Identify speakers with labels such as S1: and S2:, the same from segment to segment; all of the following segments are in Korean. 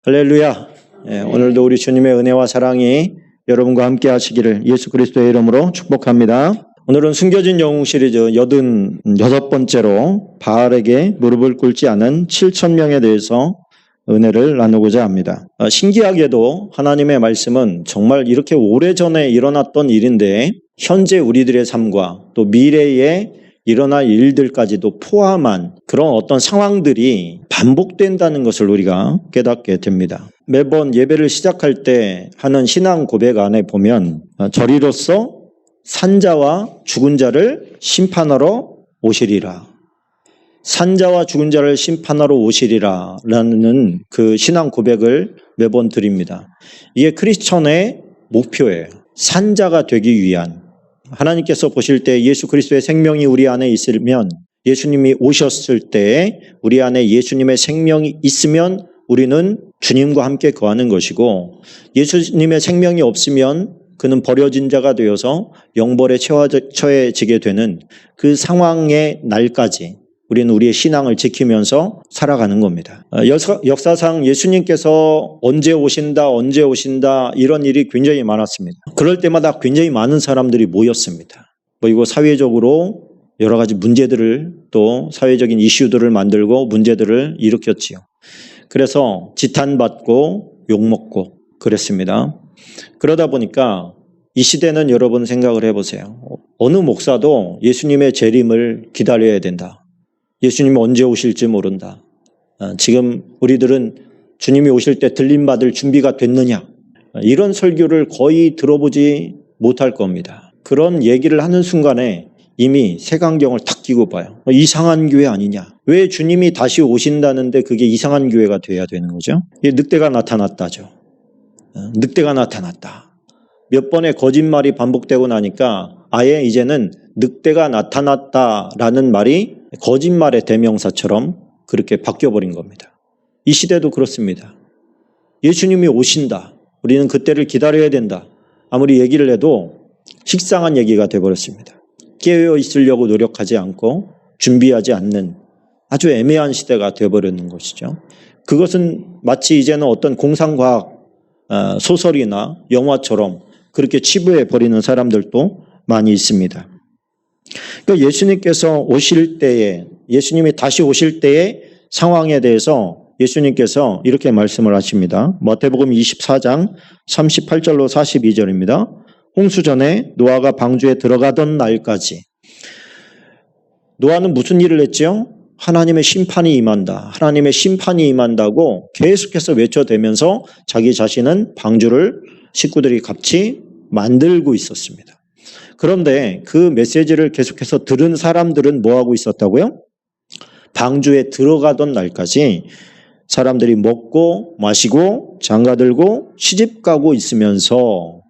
S1: 할렐루야. 오늘도 우리 주님의 은혜와 사랑이 여러분과 함께 하시기를 예수 그리스도의 이름으로 축복합니다. 오늘은 숨겨진 영웅 시리즈 86번째로 바알에게 무릎을 꿇지 않은 7,000명에 대해서 은혜를 나누고자 합니다. 신기하게도 하나님의 말씀은 정말 이렇게 오래전에 일어났던 일인데 현재 우리들의 삶과 또 미래에 일어날 일들까지도 포함한 그런 어떤 상황들이 반복된다는 것을 우리가 깨닫게 됩니다. 매번 예배를 시작할 때 하는 신앙 고백 안에 보면 저리로서 산자와 죽은 자를 심판하러 오시리라. 산자와 죽은 자를 심판하러 오시리라 라는 그 신앙 고백을 매번 드립니다. 이게 크리스천의 목표예요. 산자가 되기 위한. 하나님께서 보실 때 예수 그리스도의 생명이 우리 안에 있으면, 예수님이 오셨을 때 우리 안에 예수님의 생명이 있으면 우리는 주님과 함께 거하는 것이고, 예수님의 생명이 없으면 그는 버려진 자가 되어서 영벌에 처해지게 되는 그 상황의 날까지 우리는 우리의 신앙을 지키면서 살아가는 겁니다. 역사상 예수님께서 언제 오신다 이런 일이 굉장히 많았습니다. 그럴 때마다 굉장히 많은 사람들이 모였습니다. 그리고 사회적으로 여러 가지 문제들을, 또 사회적인 이슈들을 만들고 문제들을 일으켰지요. 그래서 지탄받고 욕먹고 그랬습니다. 그러다 보니까 이 시대는 여러분 생각을 해보세요. 어느 목사도 예수님의 재림을 기다려야 된다. 예수님이 언제 오실지 모른다. 지금 우리들은 주님이 오실 때 들림받을 준비가 됐느냐. 이런 설교를 거의 들어보지 못할 겁니다. 그런 얘기를 하는 순간에 이미 색안경을 탁 끼고 봐요. 이상한 교회 아니냐. 왜 주님이 다시 오신다는데 그게 이상한 교회가 돼야 되는 거죠? 늑대가 나타났다죠. 늑대가 나타났다. 몇 번의 거짓말이 반복되고 나니까 아예 이제는 늑대가 나타났다라는 말이 거짓말의 대명사처럼 그렇게 바뀌어버린 겁니다. 이 시대도 그렇습니다. 예수님이 오신다. 우리는 그때를 기다려야 된다. 아무리 얘기를 해도 식상한 얘기가 되어버렸습니다. 깨어 있으려고 노력하지 않고 준비하지 않는 아주 애매한 시대가 되어버리는 것이죠. 그것은 마치 이제는 어떤 공상과학 소설이나 영화처럼 그렇게 치부해버리는 사람들도 많이 있습니다. 그러니까 예수님께서 오실 때에, 예수님이 다시 오실 때의 상황에 대해서 예수님께서 이렇게 말씀을 하십니다. 마태복음 24장 38절로 42절입니다. 홍수 전에 노아가 방주에 들어가던 날까지. 노아는 무슨 일을 했죠? 하나님의 심판이 임한다. 하나님의 심판이 임한다고 계속해서 외쳐대면서 자기 자신은 방주를 식구들이 같이 만들고 있었습니다. 그런데 그 메시지를 계속해서 들은 사람들은 뭐하고 있었다고요? 방주에 들어가던 날까지 사람들이 먹고 마시고 장가들고 시집가고 있으면서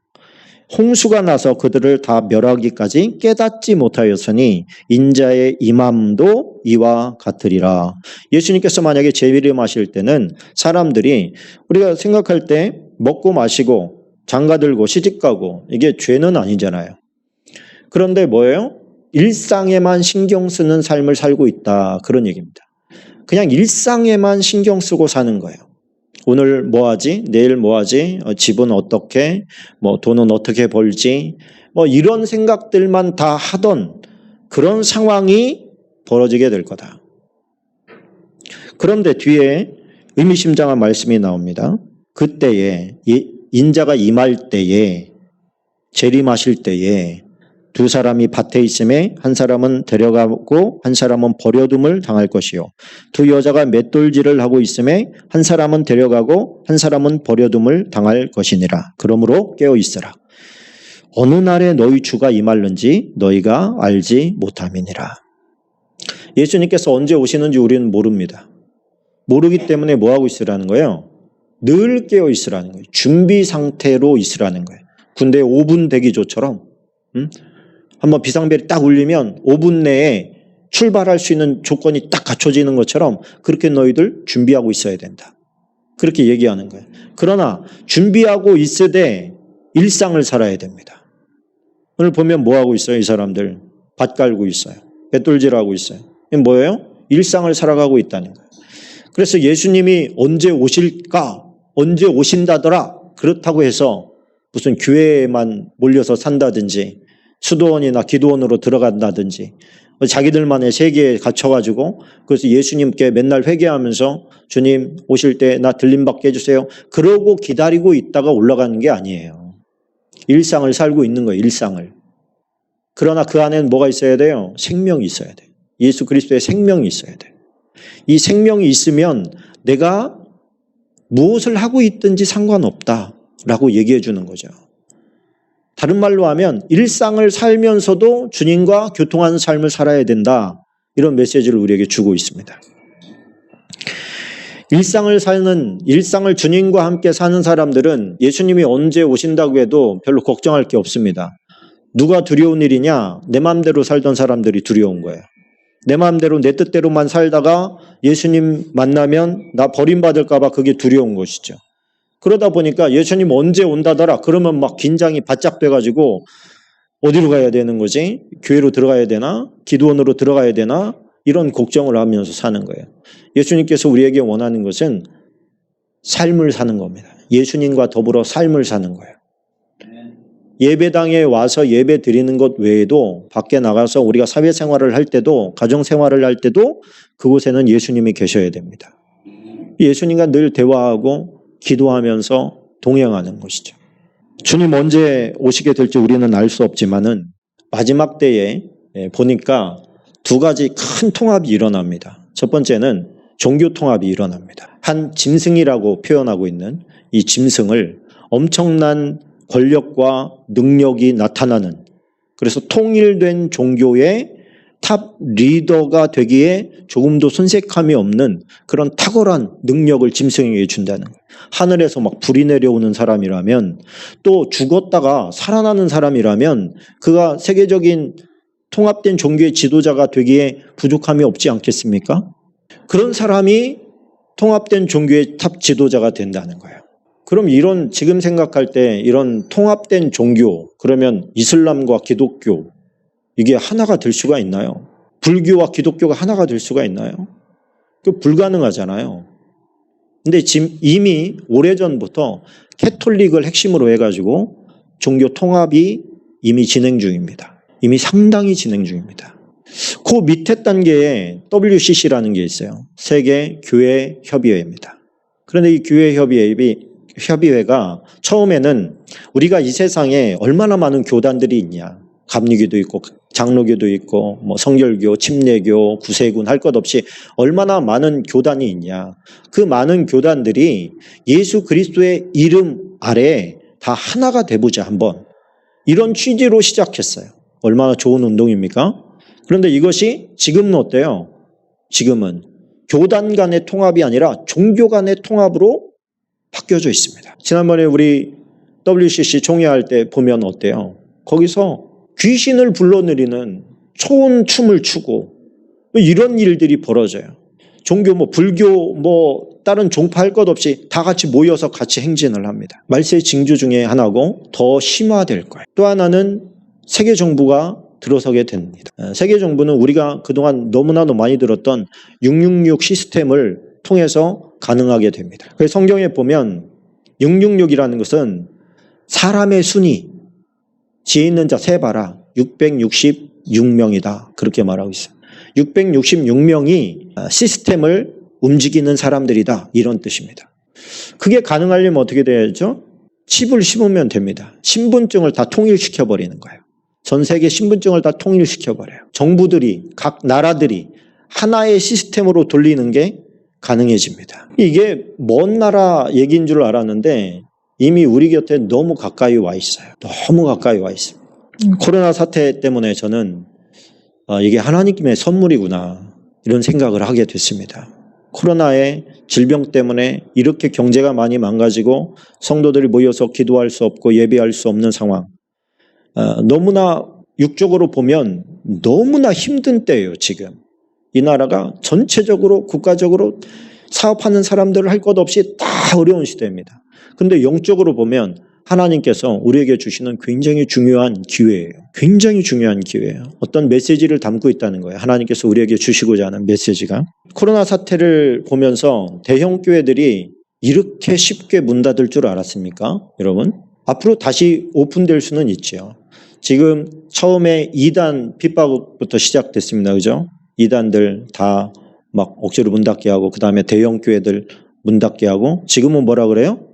S1: 홍수가 나서 그들을 다 멸하기까지 깨닫지 못하였으니 인자의 임함도 이와 같으리라. 예수님께서 만약에 재림하실 때는 사람들이, 우리가 생각할 때 먹고 마시고 장가들고 시집가고 이게 죄는 아니잖아요. 그런데 뭐예요? 일상에만 신경 쓰는 삶을 살고 있다. 그런 얘기입니다. 그냥 일상에만 신경 쓰고 사는 거예요. 오늘 뭐 하지? 내일 뭐 하지? 집은 어떻게? 돈은 어떻게 벌지? 이런 생각들만 다 하던 그런 상황이 벌어지게 될 거다. 그런데 뒤에 의미심장한 말씀이 나옵니다. 그때에, 인자가 임할 때에, 재림하실 때에 두 사람이 밭에 있음에 한 사람은 데려가고 한 사람은 버려둠을 당할 것이요. 두 여자가 맷돌질을 하고 있음에 한 사람은 데려가고 한 사람은 버려둠을 당할 것이니라. 그러므로 깨어 있으라. 어느 날에 너희 주가 임할는지 너희가 알지 못함이니라. 예수님께서 언제 오시는지 우리는 모릅니다. 모르기 때문에 뭐하고 있으라는 거예요? 늘 깨어 있으라는 거예요. 준비 상태로 있으라는 거예요. 군대 5분 대기조처럼 한번 비상벨이 딱 울리면 5분 내에 출발할 수 있는 조건이 딱 갖춰지는 것처럼 그렇게 너희들 준비하고 있어야 된다. 그렇게 얘기하는 거예요. 그러나 준비하고 있으되 일상을 살아야 됩니다. 오늘 보면 뭐하고 있어요? 이 사람들 밭 갈고 있어요. 뱃돌질하고 있어요. 이게 뭐예요? 일상을 살아가고 있다는 거예요. 그래서 예수님이 언제 오실까? 언제 오신다더라. 그렇다고 해서 무슨 교회에만 몰려서 산다든지 수도원이나 기도원으로 들어간다든지 자기들만의 세계에 갇혀가지고 그래서 예수님께 맨날 회개하면서 주님 오실 때 나 들림받게 해주세요. 그러고 기다리고 있다가 올라가는 게 아니에요. 일상을 살고 있는 거예요. 일상을. 그러나 그 안에는 뭐가 있어야 돼요? 생명이 있어야 돼요. 예수 그리스도의 생명이 있어야 돼요. 이 생명이 있으면 내가 무엇을 하고 있든지 상관없다라고 얘기해 주는 거죠. 다른 말로 하면 일상을 살면서도 주님과 교통하는 삶을 살아야 된다. 이런 메시지를 우리에게 주고 있습니다. 일상을 주님과 함께 사는 사람들은 예수님이 언제 오신다고 해도 별로 걱정할 게 없습니다. 누가 두려운 일이냐? 내 마음대로 살던 사람들이 두려운 거예요. 내 마음대로 내 뜻대로만 살다가 예수님 만나면 나 버림받을까 봐 그게 두려운 것이죠. 그러다 보니까 예수님 언제 온다더라 그러면 막 긴장이 바짝 돼가지고 어디로 가야 되는 거지? 교회로 들어가야 되나? 기도원으로 들어가야 되나? 이런 걱정을 하면서 사는 거예요. 예수님께서 우리에게 원하는 것은 삶을 사는 겁니다. 예수님과 더불어 삶을 사는 거예요. 예배당에 와서 예배 드리는 것 외에도 밖에 나가서 우리가 사회생활을 할 때도 가정생활을 할 때도 그곳에는 예수님이 계셔야 됩니다. 예수님과 늘 대화하고 기도하면서 동행하는 것이죠. 주님 언제 오시게 될지 우리는 알 수 없지만은 마지막 때에 보니까 두 가지 큰 통합이 일어납니다. 첫 번째는 종교 통합이 일어납니다. 한 짐승이라고 표현하고 있는 이 짐승을 엄청난 권력과 능력이 나타나는 그래서 통일된 종교의 탑 리더가 되기에 조금도 손색함이 없는 그런 탁월한 능력을 짐승에게 준다는 거예요. 하늘에서 막 불이 내려오는 사람이라면 또 죽었다가 살아나는 사람이라면 그가 세계적인 통합된 종교의 지도자가 되기에 부족함이 없지 않겠습니까? 그런 사람이 통합된 종교의 탑 지도자가 된다는 거예요. 그럼 이런 지금 생각할 때 이런 통합된 종교 그러면 이슬람과 기독교 이게 하나가 될 수가 있나요? 불교와 기독교가 하나가 될 수가 있나요? 그 불가능하잖아요. 근데 지금 이미 오래전부터 캐톨릭을 핵심으로 해가지고 종교 통합이 이미 진행 중입니다. 이미 상당히 진행 중입니다. 그 밑에 단계에 WCC라는 게 있어요. 세계 교회 협의회입니다. 그런데 이 교회 협의회가 처음에는 우리가 이 세상에 얼마나 많은 교단들이 있냐. 감리교도 있고 장로교도 있고 뭐 성결교, 침례교, 구세군 할 것 없이 얼마나 많은 교단이 있냐. 그 많은 교단들이 예수 그리스도의 이름 아래 다 하나가 돼보자 한번. 이런 취지로 시작했어요. 얼마나 좋은 운동입니까? 그런데 이것이 지금은 어때요? 지금은 교단 간의 통합이 아니라 종교 간의 통합으로 바뀌어져 있습니다. 지난번에 우리 WCC 총회할 때 보면 어때요? 거기서 귀신을 불러내리는 초운 춤을 추고 이런 일들이 벌어져요. 종교 불교 다른 종파 할 것 없이 다 같이 모여서 같이 행진을 합니다. 말세의 징조 중에 하나고 더 심화될 거예요. 또 하나는 세계 정부가 들어서게 됩니다. 세계 정부는 우리가 그동안 너무나도 많이 들었던 666 시스템을 통해서 가능하게 됩니다. 그래서 성경에 보면 666이라는 것은 사람의 순위 지혜 있는 자 세봐라 666명이다. 그렇게 말하고 있어요. 666명이 시스템을 움직이는 사람들이다. 이런 뜻입니다. 그게 가능하려면 어떻게 돼야죠? 칩을 심으면 됩니다. 신분증을 다 통일시켜버리는 거예요. 전 세계 신분증을 다 통일시켜버려요. 정부들이 각 나라들이 하나의 시스템으로 돌리는 게 가능해집니다. 이게 먼 나라 얘기인 줄 알았는데 이미 우리 곁에 너무 가까이 와 있어요. 너무 가까이 와 있습니다. 코로나 사태 때문에 저는 이게 하나님의 선물이구나 이런 생각을 하게 됐습니다. 코로나의 질병 때문에 이렇게 경제가 많이 망가지고 성도들이 모여서 기도할 수 없고 예배할 수 없는 상황. 너무나 육적으로 보면 너무나 힘든 때예요. 지금 이 나라가 전체적으로 국가적으로 사업하는 사람들을 할 것 없이 다 어려운 시대입니다. 그런데 영적으로 보면 하나님께서 우리에게 주시는 굉장히 중요한 기회예요. 굉장히 중요한 기회예요. 어떤 메시지를 담고 있다는 거예요. 하나님께서 우리에게 주시고자 하는 메시지가. 코로나 사태를 보면서 대형 교회들이 이렇게 쉽게 문 닫을 줄 알았습니까? 여러분? 앞으로 다시 오픈될 수는 있죠. 지금 처음에 이단 핍박부터 시작됐습니다. 그죠? 이단들 다 막 억지로 문 닫게 하고, 그 다음에 대형 교회들 문 닫게 하고, 지금은 뭐라 그래요?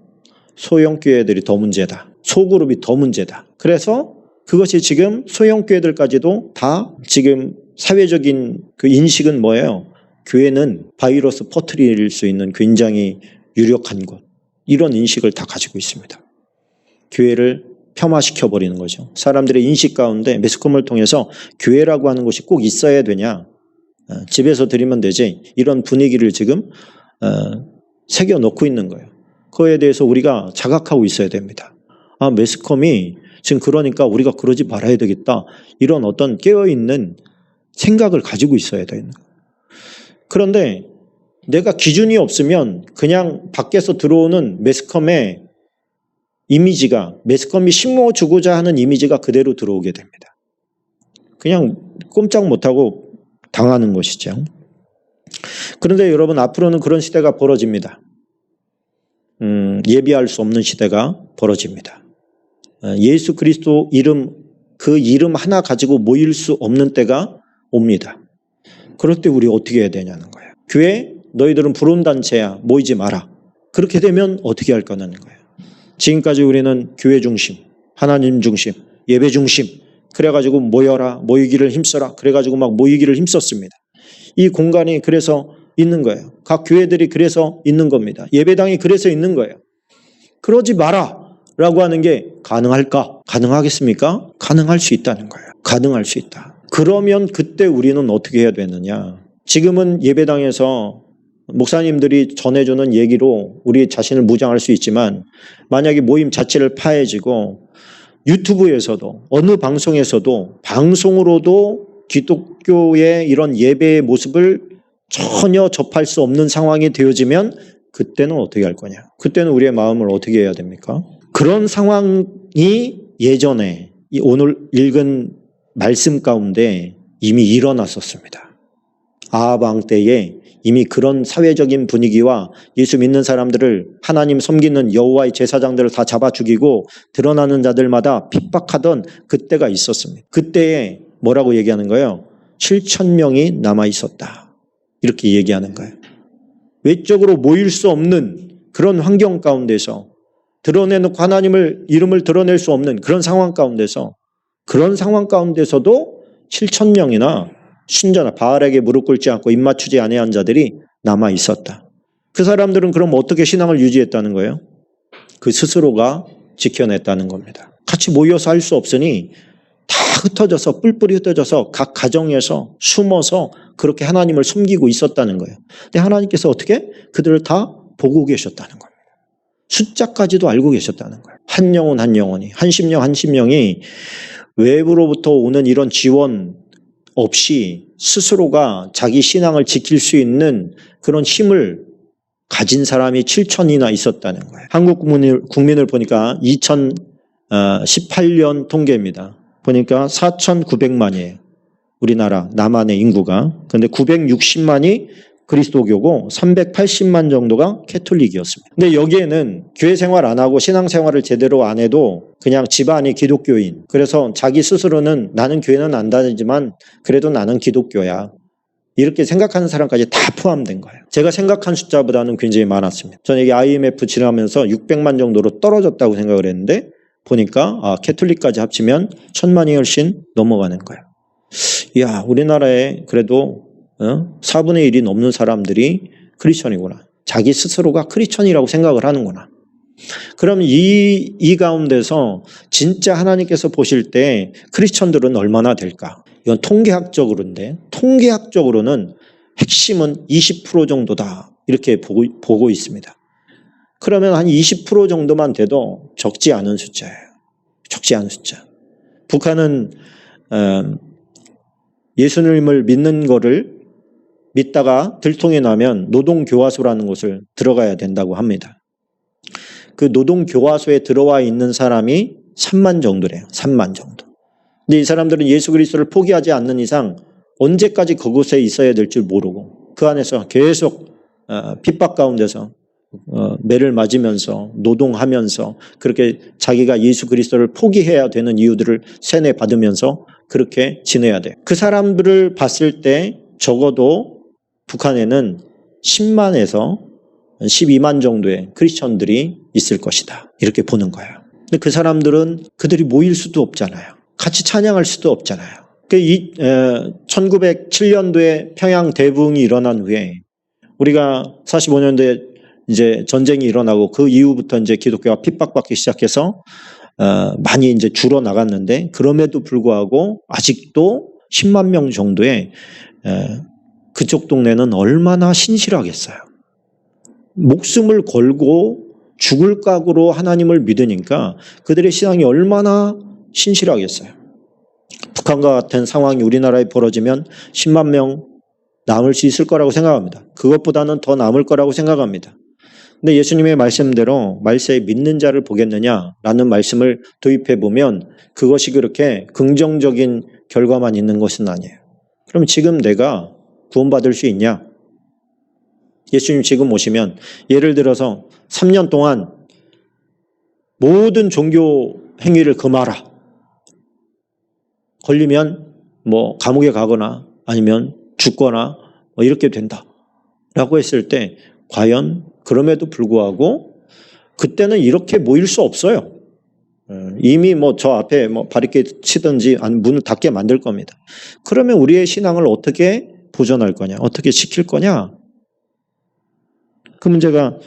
S1: 소형 교회들이 더 문제다. 소그룹이 더 문제다. 그래서 그것이 지금 소형 교회들까지도 다 지금 사회적인 그 인식은 뭐예요? 교회는 바이러스 퍼뜨릴 수 있는 굉장히 유력한 곳. 이런 인식을 다 가지고 있습니다. 교회를 폄하시켜버리는 거죠. 사람들의 인식 가운데 매스컴을 통해서 교회라고 하는 곳이 꼭 있어야 되냐? 집에서 드리면 되지. 이런 분위기를 지금 새겨놓고 있는 거예요. 그거에 대해서 우리가 자각하고 있어야 됩니다. 아, 매스컴이 지금 그러니까 우리가 그러지 말아야 되겠다. 이런 어떤 깨어있는 생각을 가지고 있어야 되는 거예요. 그런데 내가 기준이 없으면 그냥 밖에서 들어오는 매스컴의 이미지가, 매스컴이 심어주고자 하는 이미지가 그대로 들어오게 됩니다. 그냥 꼼짝 못하고 당하는 것이죠. 그런데 여러분, 앞으로는 그런 시대가 벌어집니다. 예비할 수 없는 시대가 벌어집니다. 예수 그리스도 이름, 그 이름 하나 가지고 모일 수 없는 때가 옵니다. 그럴 때 우리 어떻게 해야 되냐는 거예요. 교회, 너희들은 불온단체야, 모이지 마라. 그렇게 되면 어떻게 할 거냐는 거예요. 지금까지 우리는 교회 중심, 하나님 중심, 예배 중심, 그래가지고 모여라, 모이기를 힘써라, 그래가지고 막 모이기를 힘썼습니다. 이 공간이 그래서 있는 거예요. 각 교회들이 그래서 있는 겁니다. 예배당이 그래서 있는 거예요. 그러지 마라 라고 하는 게 가능할까? 가능하겠습니까? 가능할 수 있다는 거예요. 가능할 수 있다. 그러면 그때 우리는 어떻게 해야 되느냐? 지금은 예배당에서 목사님들이 전해주는 얘기로 우리 자신을 무장할 수 있지만, 만약에 모임 자체를 파해지고 유튜브에서도 어느 방송에서도 방송으로도 기독교의 이런 예배의 모습을 전혀 접할 수 없는 상황이 되어지면 그때는 어떻게 할 거냐? 그때는 우리의 마음을 어떻게 해야 됩니까? 그런 상황이 예전에 오늘 읽은 말씀 가운데 이미 일어났었습니다. 아합 왕 때에 이미 그런 사회적인 분위기와 예수 믿는 사람들을, 하나님 섬기는 여호와의 제사장들을 다 잡아 죽이고 드러나는 자들마다 핍박하던 그때가 있었습니다. 그때에 뭐라고 얘기하는 거예요? 7,000명이 남아 있었다. 이렇게 얘기하는 거예요. 외적으로 모일 수 없는 그런 환경 가운데서, 드러내놓고 하나님을 이름을 드러낼 수 없는 그런 상황 가운데서, 그런 상황 가운데서도 7,000명이나 순전한 바알에게 무릎 꿇지 않고 입 맞추지 아니한 자들이 남아 있었다. 그 사람들은 그럼 어떻게 신앙을 유지했다는 거예요? 그 스스로가 지켜냈다는 겁니다. 같이 모여서 할 수 없으니 다 흩어져서, 뿔뿔이 흩어져서 각 가정에서 숨어서 그렇게 하나님을 섬기고 있었다는 거예요. 근데 하나님께서 어떻게? 그들을 다 보고 계셨다는 겁니다. 숫자까지도 알고 계셨다는 거예요. 한 영혼 한 영혼이, 한 심령 한 심령이 외부로부터 오는 이런 지원 없이 스스로가 자기 신앙을 지킬 수 있는 그런 힘을 가진 사람이 7,000이나 있었다는 거예요. 한국 국민을 보니까 2018년 통계입니다. 보니까 4,900만이에요. 우리나라 남한의 인구가. 그런데 960만이 그리스도교고 380만 정도가 캐톨릭이었습니다. 근데 여기에는 교회 생활 안 하고 신앙 생활을 제대로 안 해도 그냥 집안이 기독교인, 그래서 자기 스스로는 나는 교회는 안 다니지만 그래도 나는 기독교야, 이렇게 생각하는 사람까지 다 포함된 거예요. 제가 생각한 숫자보다는 굉장히 많았습니다. 저는 이게 IMF 지나면서 600만 정도로 떨어졌다고 생각을 했는데 보니까 캐톨릭까지 합치면 1,000만이 훨씬 넘어가는 거예요. 이야, 우리나라에 그래도 4분의 1이 넘는 사람들이 크리스천이구나. 자기 스스로가 크리스천이라고 생각을 하는구나. 그럼 이 가운데서 진짜 하나님께서 보실 때 크리스천들은 얼마나 될까? 이건 통계학적으로인데, 통계학적으로는 핵심은 20% 정도다, 이렇게 보고 있습니다. 그러면 한 20% 정도만 돼도 적지 않은 숫자예요. 적지 않은 숫자. 북한은 예수님을 믿는 거를 믿다가 들통이 나면 노동교화소라는 곳을 들어가야 된다고 합니다. 그 노동교화소에 들어와 있는 사람이 3만 정도래요. 3만 정도. 근데 이 사람들은 예수 그리스도를 포기하지 않는 이상 언제까지 그곳에 있어야 될 줄 모르고 그 안에서 계속 핍박 가운데서 매를 맞으면서 노동하면서 그렇게 자기가 예수 그리스도를 포기해야 되는 이유들을 세뇌받으면서 그렇게 지내야 돼요. 그 사람들을 봤을 때 적어도 북한에는 10만에서 12만 정도의 크리스천들이 있을 것이다. 이렇게 보는 거예요. 근데 그 사람들은 그들이 모일 수도 없잖아요. 같이 찬양할 수도 없잖아요. 1907년도에 평양 대붕이 일어난 후에 우리가 45년도에 이제 전쟁이 일어나고 그 이후부터 이제 기독교가 핍박받기 시작해서 많이 이제 줄어 나갔는데 그럼에도 불구하고 아직도 10만 명 정도의 그쪽 동네는 얼마나 신실하겠어요. 목숨을 걸고 죽을 각오로 하나님을 믿으니까 그들의 신앙이 얼마나 신실하겠어요. 북한과 같은 상황이 우리나라에 벌어지면 10만 명 남을 수 있을 거라고 생각합니다. 그것보다는 더 남을 거라고 생각합니다. 근데 예수님의 말씀대로 말세에 믿는 자를 보겠느냐라는 말씀을 도입해 보면 그것이 그렇게 긍정적인 결과만 있는 것은 아니에요. 그럼 지금 내가 구원받을 수 있냐? 예수님 지금 오시면 예를 들어서 3년 동안 모든 종교 행위를 금하라. 걸리면 뭐 감옥에 가거나 아니면 죽거나 뭐 이렇게 된다. 라고 했을 때 과연 그럼에도 불구하고 그때는 이렇게 모일 수 없어요. 이미 뭐 저 앞에 뭐 바리케이드 치든지 문을 닫게 만들 겁니다. 그러면 우리의 신앙을 어떻게 보존할 거냐? 어떻게 지킬 거냐? 그 문제가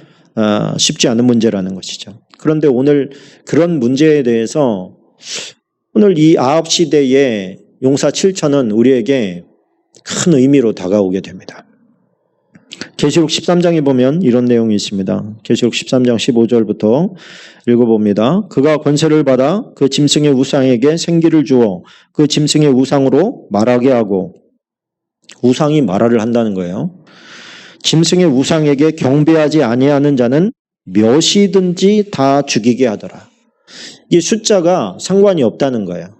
S1: 쉽지 않은 문제라는 것이죠. 그런데 오늘 그런 문제에 대해서 오늘 이 아합 시대의 용사 7천은 우리에게 큰 의미로 다가오게 됩니다. 계시록 13장에 보면 이런 내용이 있습니다. 계시록 13장 15절부터 읽어봅니다. 그가 권세를 받아 그 짐승의 우상에게 생기를 주어 그 짐승의 우상으로 말하게 하고, 우상이 말을 한다는 거예요. 짐승의 우상에게 경배하지 아니하는 자는 몇이든지 다 죽이게 하더라. 이 숫자가 상관이 없다는 거예요.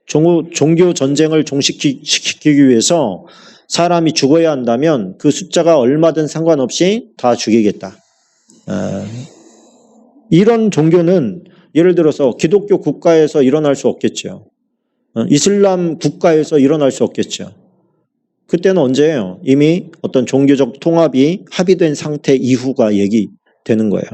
S1: 종교 전쟁을 종식시키기 위해서 사람이 죽어야 한다면 그 숫자가 얼마든 상관없이 다 죽이겠다. 이런 종교는 예를 들어서 기독교 국가에서 일어날 수 없겠죠. 이슬람 국가에서 일어날 수 없겠죠. 그때는 언제예요? 이미 어떤 종교적 통합이 합의된 상태 이후가 얘기되는 거예요.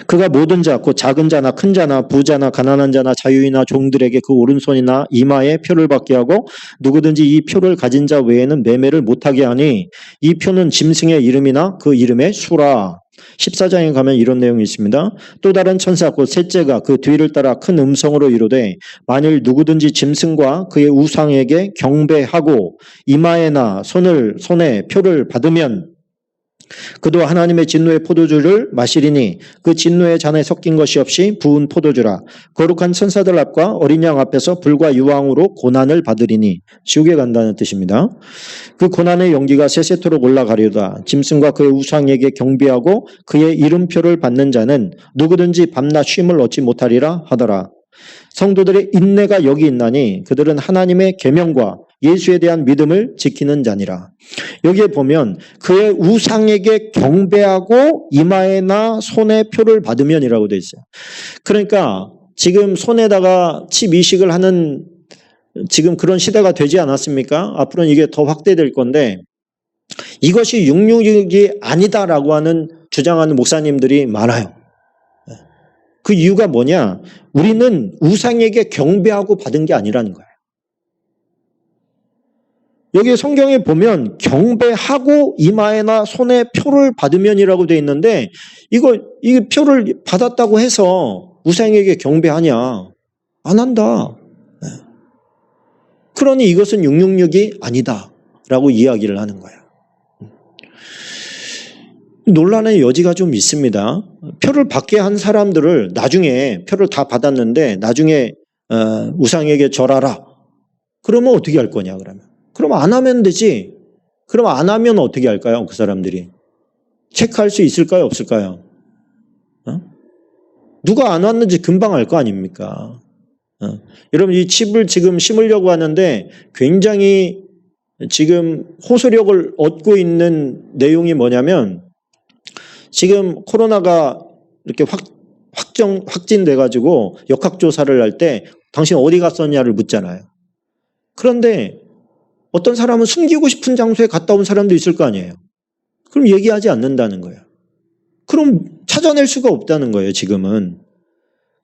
S1: 그가 모든 자, 곧 작은 자나 큰 자나 부자나 가난한 자나 자유인이나 종들에게 그 오른손이나 이마에 표를 받게 하고 누구든지 이 표를 가진 자 외에는 매매를 못하게 하니 이 표는 짐승의 이름이나 그 이름의 수라. 14장에 가면 이런 내용이 있습니다. 또 다른 천사 곧 셋째가 그 뒤를 따라 큰 음성으로 이르되 만일 누구든지 짐승과 그의 우상에게 경배하고 이마에나 손에 표를 받으면 그도 하나님의 진노의 포도주를 마시리니 그 진노의 잔에 섞인 것이 없이 부은 포도주라. 거룩한 천사들 앞과 어린 양 앞에서 불과 유황으로 고난을 받으리니, 지옥에 간다는 뜻입니다. 그 고난의 연기가 세세토록 올라가리로다. 짐승과 그의 우상에게 경배하고 그의 이름표를 받는 자는 누구든지 밤낮 쉼을 얻지 못하리라 하더라. 성도들의 인내가 여기 있나니 그들은 하나님의 계명과 예수에 대한 믿음을 지키는 자니라. 여기에 보면 그의 우상에게 경배하고 이마에나 손에 표를 받으면이라고 되어 있어요. 그러니까 지금 손에다가 칩 이식을 하는 지금 그런 시대가 되지 않았습니까? 앞으로는 이게 더 확대될 건데 이것이 육육이 아니다라고 하는 주장하는 목사님들이 많아요. 그 이유가 뭐냐? 우리는 우상에게 경배하고 받은 게 아니라는 거예요. 여기 성경에 보면 경배하고 이마에나 손에 표를 받으면이라고 되어 있는데 이 표를 받았다고 해서 우상에게 경배하냐? 안 한다. 그러니 이것은 666이 아니다라고 이야기를 하는 거예요. 논란의 여지가 좀 있습니다. 표를 받게 한 사람들을 나중에 표를 다 받았는데 나중에 우상에게 절하라. 그러면 어떻게 할 거냐 그러면. 그럼 안 하면 되지. 그럼 안 하면 어떻게 할까요? 그 사람들이. 체크할 수 있을까요? 없을까요? 누가 안 왔는지 금방 알 거 아닙니까? 여러분 이 칩을 지금 심으려고 하는데 굉장히 지금 호소력을 얻고 있는 내용이 뭐냐면 지금 코로나가 이렇게 확진돼가지고 역학조사를 할 때 당신 어디 갔었냐를 묻잖아요. 그런데 어떤 사람은 숨기고 싶은 장소에 갔다 온 사람도 있을 거 아니에요. 그럼 얘기하지 않는다는 거예요. 그럼 찾아낼 수가 없다는 거예요, 지금은.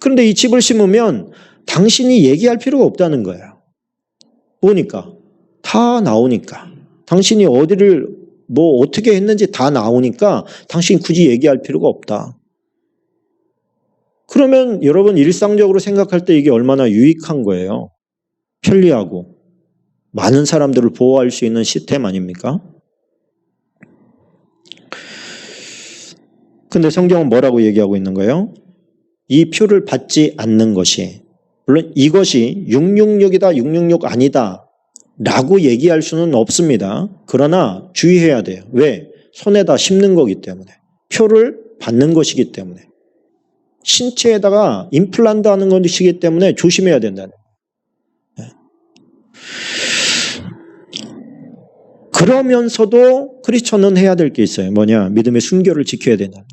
S1: 그런데 이 칩을 심으면 당신이 얘기할 필요가 없다는 거예요. 뭐니까? 다 나오니까. 당신이 어디를 뭐 어떻게 했는지 다 나오니까 당신이 굳이 얘기할 필요가 없다. 그러면 여러분 일상적으로 생각할 때 이게 얼마나 유익한 거예요. 편리하고 많은 사람들을 보호할 수 있는 시스템 아닙니까? 근데 성경은 뭐라고 얘기하고 있는 거예요? 이 표를 받지 않는 것이, 물론 이것이 666이다 666 아니다 라고 얘기할 수는 없습니다. 그러나 주의해야 돼요. 왜? 손에다 심는 거기 때문에. 표를 받는 것이기 때문에. 신체에다가 임플란트 하는 것이기 때문에 조심해야 된다는 거예요. 그러면서도 크리스천은 해야 될 게 있어요. 뭐냐? 믿음의 순결을 지켜야 된다.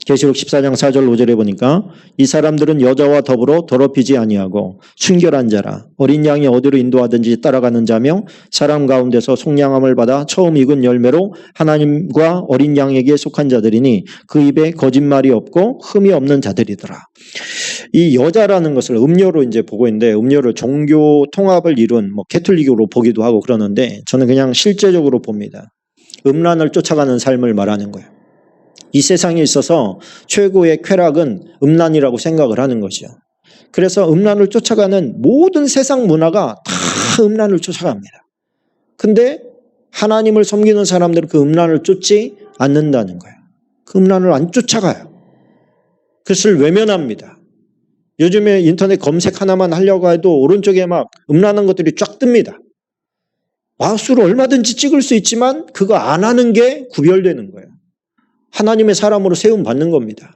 S1: 계시록 14장 4절 5절에 보니까 이 사람들은 여자와 더불어 더럽히지 아니하고 순결한 자라 어린 양이 어디로 인도하든지 따라가는 자며 사람 가운데서 속량함을 받아 처음 익은 열매로 하나님과 어린 양에게 속한 자들이니 그 입에 거짓말이 없고 흠이 없는 자들이더라. 이 여자라는 것을 음료로 이제 보고 있는데 음료를 종교 통합을 이룬 뭐 캐톨릭으로 보기도 하고 그러는데 저는 그냥 실제적으로 봅니다. 음란을 쫓아가는 삶을 말하는 거예요. 이 세상에 있어서 최고의 쾌락은 음란이라고 생각을 하는 것이요. 그래서 음란을 쫓아가는 모든 세상 문화가 다 음란을 쫓아갑니다. 근데 하나님을 섬기는 사람들은 그 음란을 쫓지 않는다는 거예요. 그 음란을 안 쫓아가요. 그것을 외면합니다. 요즘에 인터넷 검색 하나만 하려고 해도 오른쪽에 막 음란한 것들이 쫙 뜹니다. 마우스로 얼마든지 찍을 수 있지만 그거 안 하는 게 구별되는 거예요. 하나님의 사람으로 세움 받는 겁니다.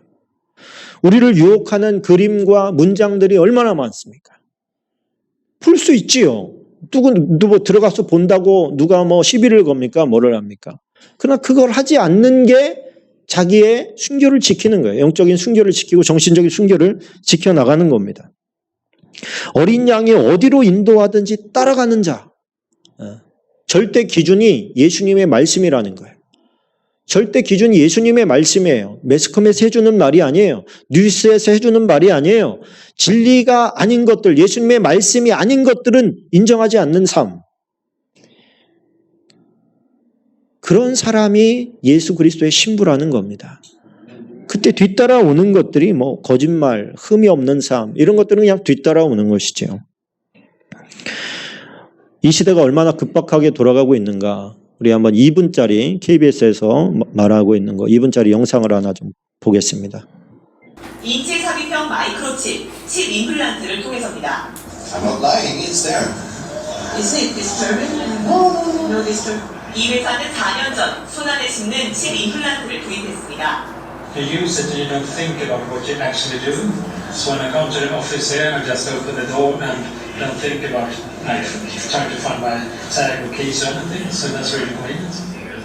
S1: 우리를 유혹하는 그림과 문장들이 얼마나 많습니까? 풀 수 있지요. 누구 들어가서 본다고 누가 뭐 시비를 겁니까? 뭐를 합니까? 그러나 그걸 하지 않는 게 자기의 순결을 지키는 거예요. 영적인 순결을 지키고 정신적인 순결을 지켜나가는 겁니다. 어린 양이 어디로 인도하든지 따라가는 자. 절대 기준이 예수님의 말씀이라는 거예요. 절대 기준이 예수님의 말씀이에요. 매스컴에서 해주는 말이 아니에요. 뉴스에서 해주는 말이 아니에요. 진리가 아닌 것들, 예수님의 말씀이 아닌 것들은 인정하지 않는 삶. 그런 사람이 예수 그리스도의 신부라는 겁니다. 그때 뒤따라오는 것들이 뭐 거짓말, 흠이 없는 삶 이런 것들은 그냥 뒤따라오는 것이죠. 이 시대가 얼마나 급박하게 돌아가고 있는가. 우리 한번 2분짜리 KBS에서 말하고 있는 거 2분짜리 영상을 하나 좀 보겠습니다.
S2: 인체 삽입형 마이크로칩, 칩 임플란트를 통해서입니다.
S3: I'm not lying, it's there.
S2: Is it disturbing? No disturb. 이 회사는 4년 전 손안에 심는 칩 임플란트를 도입했습니다.
S4: You use it and you don't think about what you actually do. So when I come to the office here, I just open the door and don't think about trying to find my tag or keys or anything. So that's really great.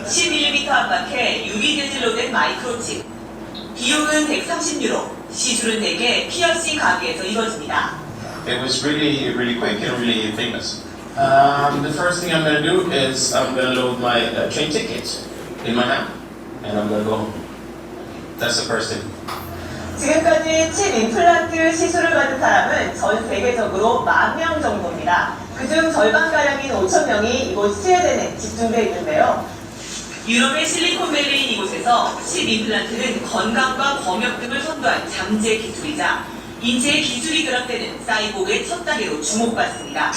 S2: 11mm 압박해 유리 재질로 된 마이크로칩. 비용은 130유로, 시술은 대개 피어싱 가게에서 이루어집니다.
S3: It was really quick and really famous. The first thing I'm going to do is I'm going to load my train tickets in my hand and I'm going to go home. That's the first thing.
S2: 지금까지 칩 임플란트 시술을 받은 사람은 전 세계적으로 10,000명 정도입니다. 그중 절반가량인 5,000명이 이곳 스웨덴에 집중되어 있는데요. 유럽의 실리콘밸리인 이곳에서 칩 임플란트는 건강과 검역 등을 선도한 잠재 기술이자 인체에 기술이 결합되는 사이보그의 첫 단계로 주목받습니다.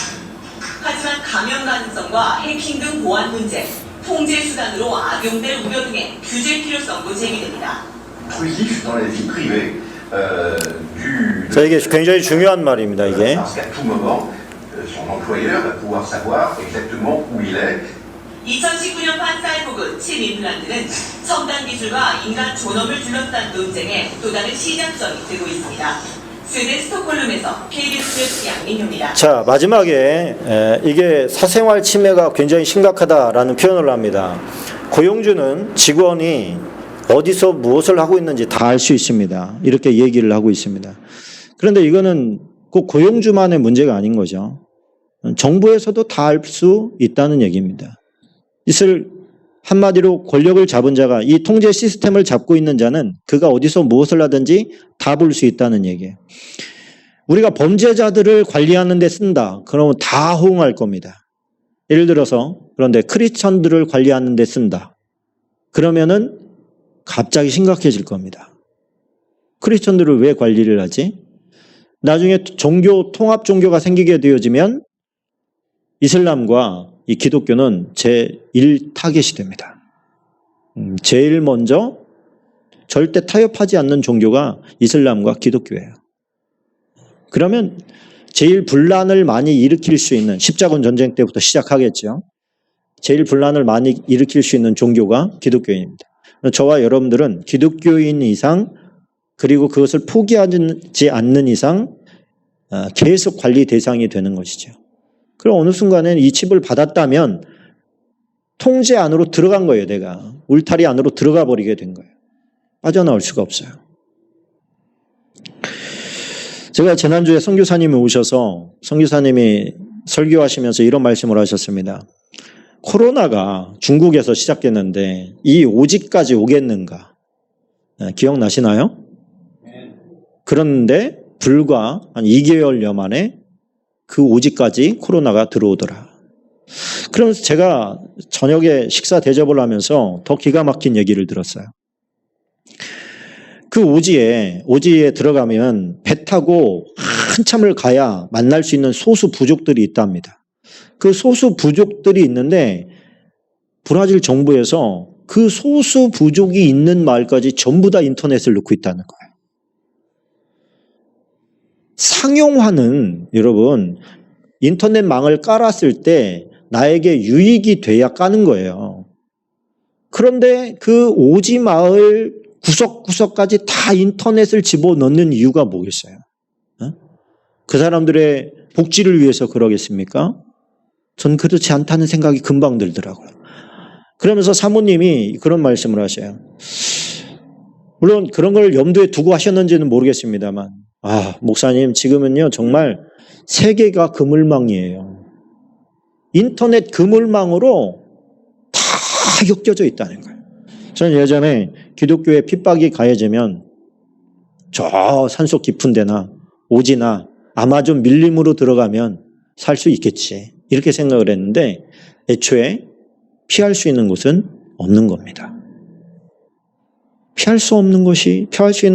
S2: 하지만 감염 가능성과 해킹 등 보안 문제, 통제 수단으로 악용될 우려 등의 규제 필요성도 제기됩니다.
S1: 자, 이게 굉장히 중요한 말입니다. 이게
S2: 2019년판 사이보그 칩 임플란트는 첨단 기술과 인간 존엄을 둘러싼 논쟁에 또 다른 시장점이 되고 있습니다. 스웨덴 스톡홀름에서 KBS 뉴스 양민효입니다.
S1: 자, 마지막에 이게 사생활 침해가 굉장히 심각하다라는 표현을 합니다. 고용주는 직원이 어디서 무엇을 하고 있는지 다 알 수 있습니다. 이렇게 얘기를 하고 있습니다. 그런데 이거는 꼭 고용주만의 문제가 아닌 거죠. 정부에서도 다 알 수 있다는 얘기입니다. 이것을 한마디로 권력을 잡은 자가, 이 통제 시스템을 잡고 있는 자는 그가 어디서 무엇을 하든지 다 볼 수 있다는 얘기예요. 우리가 범죄자들을 관리하는 데 쓴다. 그러면 다 호응할 겁니다. 예를 들어서 그런데 크리스천들을 관리하는 데 쓴다. 그러면은 갑자기 심각해질 겁니다. 크리스천들을 왜 관리를 하지? 나중에 통합 종교가 생기게 되어지면 이슬람과 이 기독교는 제1 타겟이 됩니다. 제일 먼저 절대 타협하지 않는 종교가 이슬람과 기독교예요. 그러면 제일 분란을 많이 일으킬 수 있는, 십자군 전쟁 때부터 시작하겠죠. 제일 분란을 많이 일으킬 수 있는 종교가 기독교인입니다. 저와 여러분들은 기독교인 이상, 그리고 그것을 포기하지 않는 이상 계속 관리 대상이 되는 것이죠. 그럼 어느 순간에는 이 칩을 받았다면 통제 안으로 들어간 거예요. 내가 울타리 안으로 들어가 버리게 된 거예요. 빠져나올 수가 없어요. 제가 지난주에 선교사님이 오셔서 선교사님이 설교하시면서 이런 말씀을 하셨습니다. 코로나가 중국에서 시작됐는데 이 오직까지 오겠는가? 기억나시나요? 그런데 불과 한 2개월여 만에 그 오직까지 코로나가 들어오더라. 그러면서 제가 저녁에 식사 대접을 하면서 더 기가 막힌 얘기를 들었어요. 그 오지에 들어가면 배 타고 한참을 가야 만날 수 있는 소수 부족들이 있답니다. 그 소수 부족들이 있는데 브라질 정부에서 그 소수 부족이 있는 마을까지 전부 다 인터넷을 넣고 있다는 거예요. 상용화는 여러분 인터넷망을 깔았을 때 나에게 유익이 돼야 까는 거예요. 그런데 그 오지 마을 구석구석까지 다 인터넷을 집어넣는 이유가 뭐겠어요? 그 사람들의 복지를 위해서 그러겠습니까? 전 그렇지 않다는 생각이 금방 들더라고요. 그러면서 사모님이 그런 말씀을 하셔요. 물론 그런 걸 염두에 두고 하셨는지는 모르겠습니다만, 목사님 지금은요 정말 세계가 그물망이에요. 인터넷 그물망으로 다 엮여져 있다는 거예요. 저는 예전에 기독교에 핍박이 가해지면 저 산속 깊은 데나 오지나 아마존 밀림으로 들어가면 살 수 있겠지 이렇게 생각을 했는데 애초에 피할 수 있는 곳은 없는 겁니다. 피할 수 있는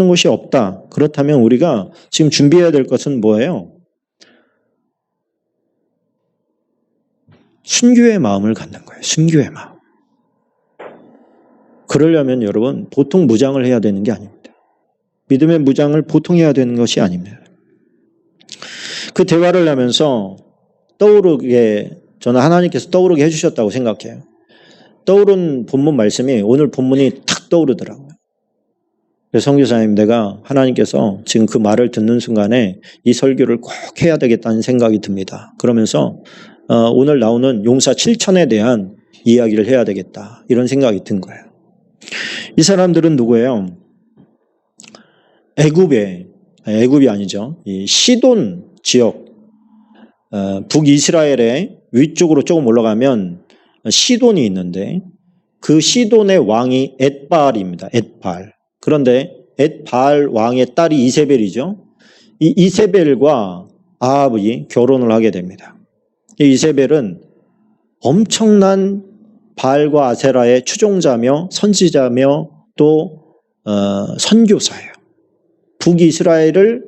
S1: 곳이 없다. 그렇다면 우리가 지금 준비해야 될 것은 뭐예요? 순교의 마음을 갖는 거예요. 순교의 마음. 그러려면 여러분 보통 무장을 해야 되는 게 아닙니다. 믿음의 무장을 보통 해야 되는 것이 아닙니다. 그 대화를 하면서 저는 하나님께서 떠오르게 해주셨다고 생각해요. 떠오른 본문 말씀이 오늘 본문이 탁 떠오르더라고요. 그래서 선교사님 내가 하나님께서 지금 그 말을 듣는 순간에 이 설교를 꼭 해야 되겠다는 생각이 듭니다. 그러면서 오늘 나오는 용사 7천에 대한 이야기를 해야 되겠다 이런 생각이 든 거예요. 이 사람들은 누구예요? 애굽이 아니죠. 이 시돈 지역, 북이스라엘의 위쪽으로 조금 올라가면 시돈이 있는데 그 시돈의 왕이 엣발입니다. 엣발. 그런데 엣발 왕의 딸이 이세벨이죠. 이 이세벨과 아합이 결혼을 하게 됩니다. 이 이세벨은 엄청난 바알과 아세라의 추종자며 선지자며 또 선교사예요. 북이스라엘을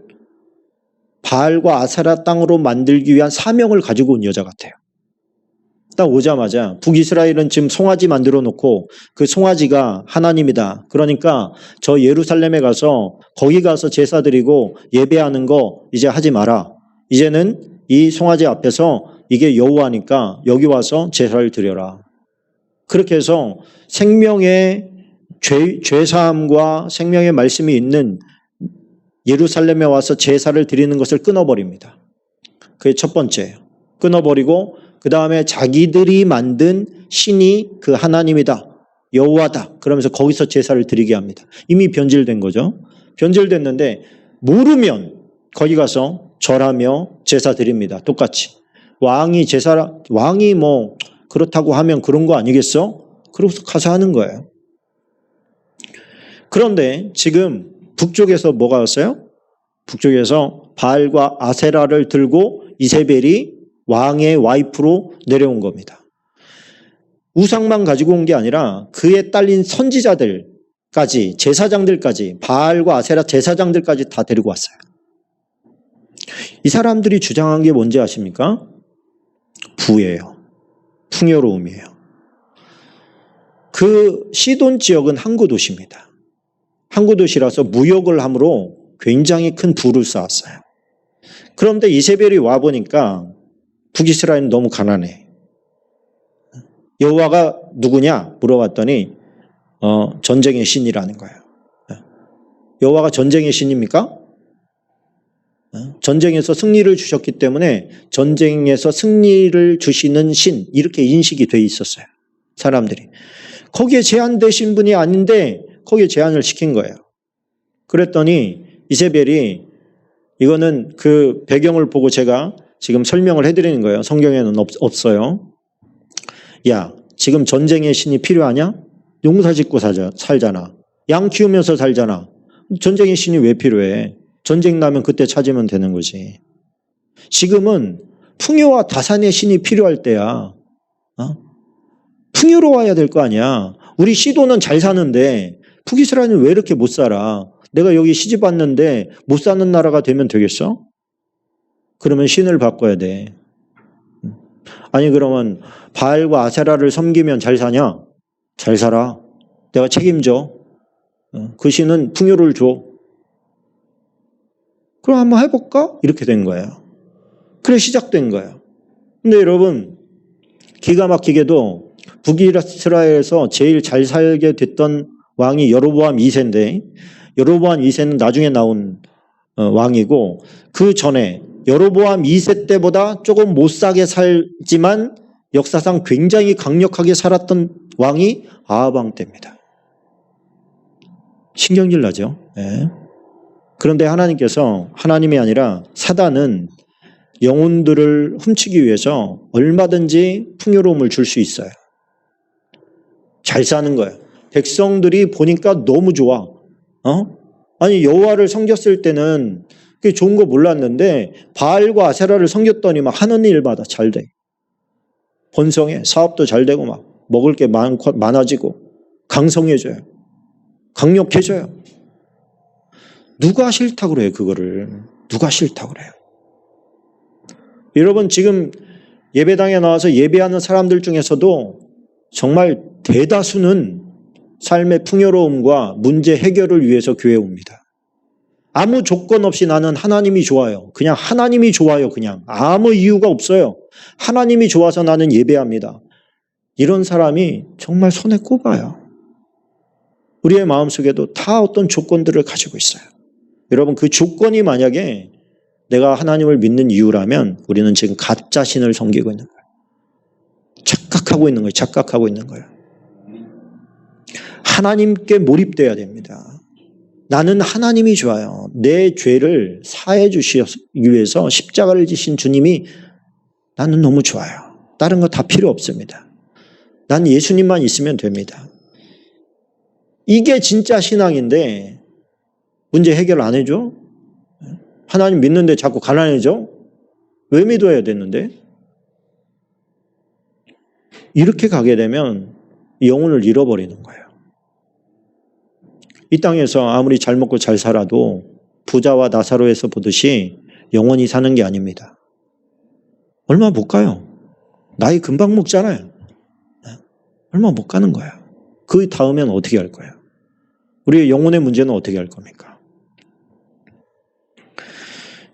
S1: 바알과 아세라 땅으로 만들기 위한 사명을 가지고 온 여자 같아요. 딱 오자마자 북이스라엘은 지금 송아지 만들어 놓고 그 송아지가 하나님이다. 그러니까 저 예루살렘에 가서 거기 가서 제사 드리고 예배하는 거 이제 하지 마라. 이제는 이 송아지 앞에서 이게 여호와니까 여기 와서 제사를 드려라. 그렇게 해서 생명의 죄사함과 생명의 말씀이 있는 예루살렘에 와서 제사를 드리는 것을 끊어버립니다. 그게 첫 번째예요. 끊어버리고 그 다음에 자기들이 만든 신이 그 하나님이다. 여호와다 그러면서 거기서 제사를 드리게 합니다. 이미 변질된 거죠. 변질됐는데 모르면 거기 가서 절하며 제사 드립니다. 똑같이. 왕이 뭐 그렇다고 하면 그런 거 아니겠어? 그러고서 가서 하는 거예요. 그런데 지금 북쪽에서 뭐가 왔어요? 북쪽에서 바알과 아세라를 들고 이세벨이 왕의 와이프로 내려온 겁니다. 우상만 가지고 온 게 아니라 그에 딸린 선지자들까지, 제사장들까지, 바알과 아세라 제사장들까지 다 데리고 왔어요. 이 사람들이 주장한 게 뭔지 아십니까? 부예요. 풍요로움이에요. 그 시돈 지역은 항구 도시입니다. 항구 도시라서 무역을 함으로 굉장히 큰 부를 쌓았어요. 그런데 이세벨이 와보니까 북이스라엘은 너무 가난해. 여호와가 누구냐 물어봤더니 전쟁의 신이라는 거예요. 여호와가 전쟁의 신입니까? 전쟁에서 승리를 주셨기 때문에 전쟁에서 승리를 주시는 신 이렇게 인식이 돼 있었어요. 사람들이. 거기에 제한되신 분이 아닌데 거기에 제한을 시킨 거예요. 그랬더니 이세벨이 이거는 그 배경을 보고 제가 지금 설명을 해드리는 거예요. 성경에는 없어요. 야, 지금 전쟁의 신이 필요하냐? 농사 짓고 살잖아. 양 키우면서 살잖아. 전쟁의 신이 왜 필요해? 전쟁 나면 그때 찾으면 되는 거지. 지금은 풍요와 다산의 신이 필요할 때야. 풍요로워야 될 거 아니야. 우리 시도는 잘 사는데 북이스라엘은 왜 이렇게 못 살아? 내가 여기 시집 왔는데 못 사는 나라가 되면 되겠어? 그러면 신을 바꿔야 돼. 아니 그러면 바알과 아세라를 섬기면 잘 사냐? 잘 살아. 내가 책임져. 그 신은 풍요를 줘. 그럼 한번 해볼까? 이렇게 된 거예요. 그래 시작된 거예요. 근데 여러분 기가 막히게도 북이스라엘에서 제일 잘 살게 됐던 왕이 여로보암 2세인데 여로보암 2세는 나중에 나온 왕이고 그 전에 여로보암 2세 때보다 조금 못 사게 살지만 역사상 굉장히 강력하게 살았던 왕이 아합 왕 때입니다. 신경질 나죠? 네. 그런데 하나님이 아니라 사단은 영혼들을 훔치기 위해서 얼마든지 풍요로움을 줄 수 있어요. 잘 사는 거예요. 백성들이 보니까 너무 좋아. 아니 여호와를 섬겼을 때는 그게 좋은 거 몰랐는데 바알과 아세라를 섬겼더니 막 하는 일마다 잘 돼. 번성해. 사업도 잘 되고 막 먹을 게 많아지고 강성해져요. 강력해져요. 누가 싫다고 그래요, 그거를. 누가 싫다고 그래요. 여러분 지금 예배당에 나와서 예배하는 사람들 중에서도 정말 대다수는 삶의 풍요로움과 문제 해결을 위해서 교회에 옵니다. 아무 조건 없이 나는 하나님이 좋아요. 그냥 하나님이 좋아요. 그냥 아무 이유가 없어요. 하나님이 좋아서 나는 예배합니다. 이런 사람이 정말 손에 꼽아요. 우리의 마음속에도 다 어떤 조건들을 가지고 있어요. 여러분 그 조건이 만약에 내가 하나님을 믿는 이유라면 우리는 지금 가짜 신을 섬기고 있는 거예요. 착각하고 있는 거예요. 착각하고 있는 거예요. 하나님께 몰입돼야 됩니다. 나는 하나님이 좋아요. 내 죄를 사해 주시기 위해서 십자가를 지신 주님이 나는 너무 좋아요. 다른 거 다 필요 없습니다. 난 예수님만 있으면 됩니다. 이게 진짜 신앙인데 문제 해결 안 해줘? 하나님 믿는데 자꾸 가난해져? 왜 믿어야 되는데? 이렇게 가게 되면 영혼을 잃어버리는 거예요. 이 땅에서 아무리 잘 먹고 잘 살아도 부자와 나사로에서 보듯이 영원히 사는 게 아닙니다. 얼마 못 가요. 나이 금방 먹잖아요. 얼마 못 가는 거예요. 그 다음엔 어떻게 할 거예요? 우리의 영혼의 문제는 어떻게 할 겁니까?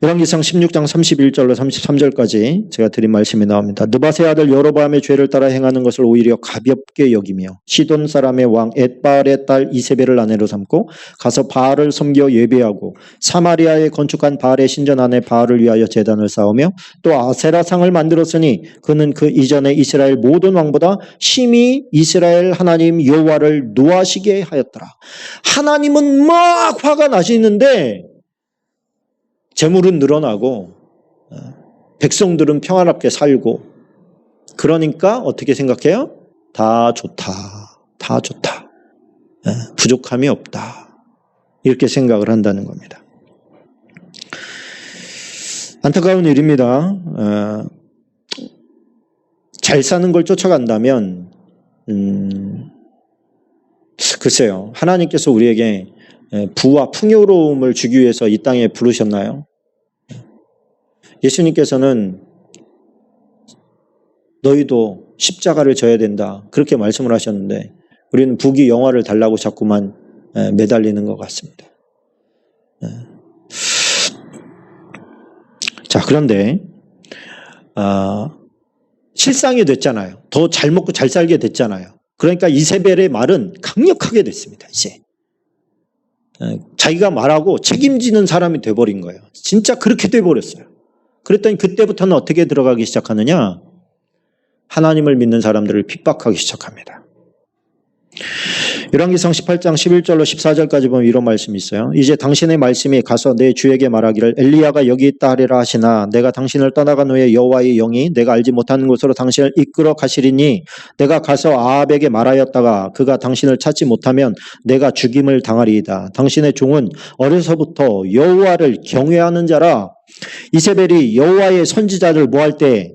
S1: 열왕기상 16장 31절로 33절까지 제가 드린 말씀이 나옵니다. 느밧의 아들 여로보암의 죄를 따라 행하는 것을 오히려 가볍게 여기며 시돈 사람의 왕 엣바알의 딸 이세벨을 아내로 삼고 가서 바알을 섬겨 예배하고 사마리아에 건축한 바알의 신전 안에 바알을 위하여 제단을 쌓으며 또 아세라상을 만들었으니 그는 그 이전에 이스라엘 모든 왕보다 심히 이스라엘 하나님 여호와를 노하시게 하였더라. 하나님은 막 화가 나시는데 재물은 늘어나고 백성들은 평안하게 살고 그러니까 어떻게 생각해요? 다 좋다. 다 좋다. 부족함이 없다. 이렇게 생각을 한다는 겁니다. 안타까운 일입니다. 잘 사는 걸 쫓아간다면 글쎄요. 하나님께서 우리에게 부와 풍요로움을 주기 위해서 이 땅에 부르셨나요? 예수님께서는 너희도 십자가를 져야 된다. 그렇게 말씀을 하셨는데 우리는 부귀 영화를 달라고 자꾸만 매달리는 것 같습니다. 자, 그런데 실상이 됐잖아요. 더 잘 먹고 잘 살게 됐잖아요. 그러니까 이세벨의 말은 강력하게 됐습니다. 이제 자기가 말하고 책임지는 사람이 돼버린 거예요. 진짜 그렇게 돼버렸어요. 그랬더니 그때부터는 어떻게 들어가기 시작하느냐? 하나님을 믿는 사람들을 핍박하기 시작합니다. 열왕기상 18장 11절로 14절까지 보면 이런 말씀이 있어요. 이제 당신의 말씀이 가서 내 주에게 말하기를 엘리야가 여기 있다 하리라 하시나 내가 당신을 떠나간 후에 여호와의 영이 내가 알지 못하는 곳으로 당신을 이끌어 가시리니 내가 가서 아합에게 말하였다가 그가 당신을 찾지 못하면 내가 죽임을 당하리이다. 당신의 종은 어려서부터 여호와를 경외하는 자라. 이세벨이 여호와의 선지자를 뭐 할 때?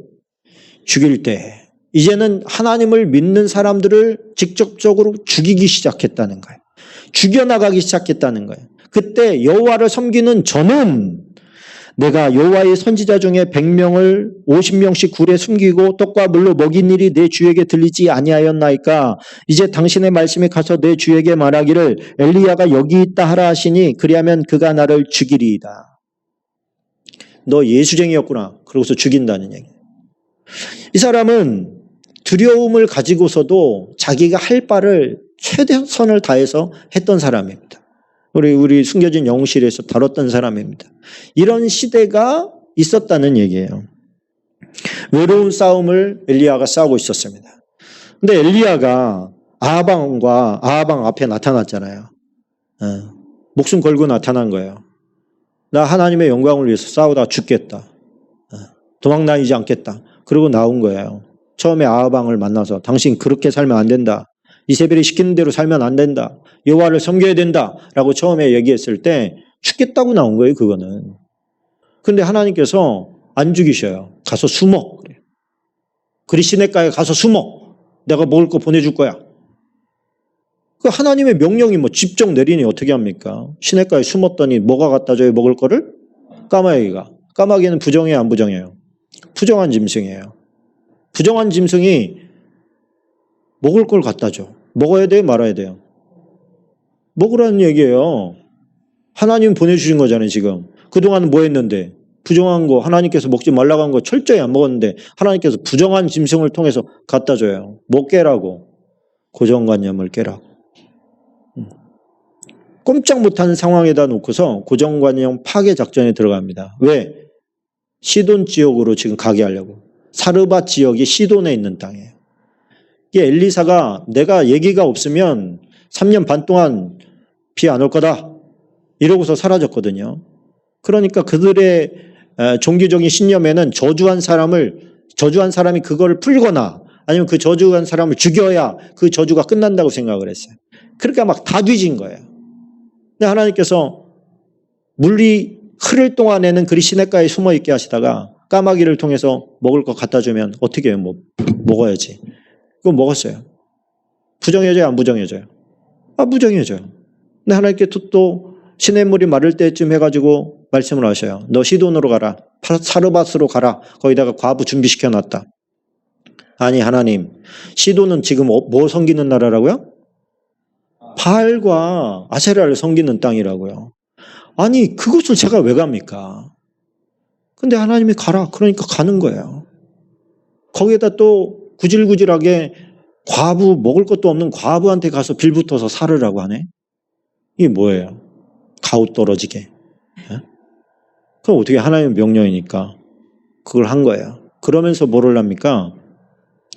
S1: 죽일 때. 이제는 하나님을 믿는 사람들을 직접적으로 죽이기 시작했다는 거예요. 죽여나가기 시작했다는 거예요. 그때 여호와를 섬기는 저는 내가 여호와의 선지자 중에 100명을 50명씩 굴에 숨기고 떡과 물로 먹인 일이 내 주에게 들리지 아니하였나이까? 이제 당신의 말씀이 가서 내 주에게 말하기를 엘리야가 여기 있다 하라 하시니 그리하면 그가 나를 죽이리이다. 너 예수쟁이였구나. 그러고서 죽인다는 얘기예요. 이 사람은 두려움을 가지고서도 자기가 할 바를 최선을 다해서 했던 사람입니다. 우리 숨겨진 영웅실에서 다뤘던 사람입니다. 이런 시대가 있었다는 얘기예요. 외로운 싸움을 엘리야가 싸우고 있었습니다. 근데 엘리야가 아하방 앞에 나타났잖아요. 목숨 걸고 나타난 거예요. 나 하나님의 영광을 위해서 싸우다가 죽겠다. 도망 다니지 않겠다. 그러고 나온 거예요. 처음에 아하방을 만나서 당신 그렇게 살면 안 된다. 이세벨이 시키는 대로 살면 안 된다. 여호와를 섬겨야 된다. 라고 처음에 얘기했을 때 죽겠다고 나온 거예요. 그거는. 근데 하나님께서 안 죽이셔요. 가서 숨어. 그래요. 그리 시냇가에 가서 숨어. 내가 먹을 거 보내줄 거야. 그 하나님의 명령이 뭐 집정 내리니 어떻게 합니까? 시냇가에 숨었더니 뭐가 갖다 줘요? 먹을 거를? 까마귀가. 까마귀는 부정해요? 안 부정해요? 부정한 짐승이에요. 부정한 짐승이 먹을 걸 갖다 줘. 먹어야 돼요? 말아야 돼요? 먹으라는 얘기예요. 하나님 보내주신 거잖아요, 지금. 그동안 뭐 했는데? 부정한 거, 하나님께서 먹지 말라고 한 거 철저히 안 먹었는데 하나님께서 부정한 짐승을 통해서 갖다 줘요. 뭐 깨라고? 고정관념을 깨라고. 꼼짝 못하는 상황에다 놓고서 고정관념 파괴 작전에 들어갑니다. 왜? 시돈 지역으로 지금 가게 하려고. 사르밧 지역이 시돈에 있는 땅이에요. 이게 엘리사가 내가 얘기가 없으면 3년 반 동안 비 안 올 거다. 이러고서 사라졌거든요. 그러니까 그들의 종교적인 신념에는 저주한 사람이 그걸 풀거나 아니면 그 저주한 사람을 죽여야 그 저주가 끝난다고 생각을 했어요. 그러니까 막 다 뒤진 거예요. 근데 하나님께서 물이 흐를 동안에는 그리 시냇가에 숨어 있게 하시다가 까마귀를 통해서 먹을 거 갖다 주면 어떻게 해요? 먹어야지. 그거 먹었어요. 부정해져요? 안 부정해져요? 부정해져요. 근데 하나님께 또 시냇물이 마를 때쯤 해가지고 말씀을 하셔요. 너 시돈으로 가라. 사르밧으로 가라. 거기다가 과부 준비시켜놨다. 아니 하나님, 시돈은 지금 뭐 섬기는 나라라고요? 바알과 아세라를 섬기는 땅이라고요. 아니 그것을 제가 왜 갑니까? 근데 하나님이 가라. 그러니까 가는 거예요. 거기에다 또 구질구질하게 과부, 먹을 것도 없는 과부한테 가서 빌붙어서 살으라고 하네. 이게 뭐예요? 가웃 떨어지게. 예? 그럼 어떻게 하나님의 명령이니까 그걸 한 거예요. 그러면서 뭐를 합니까?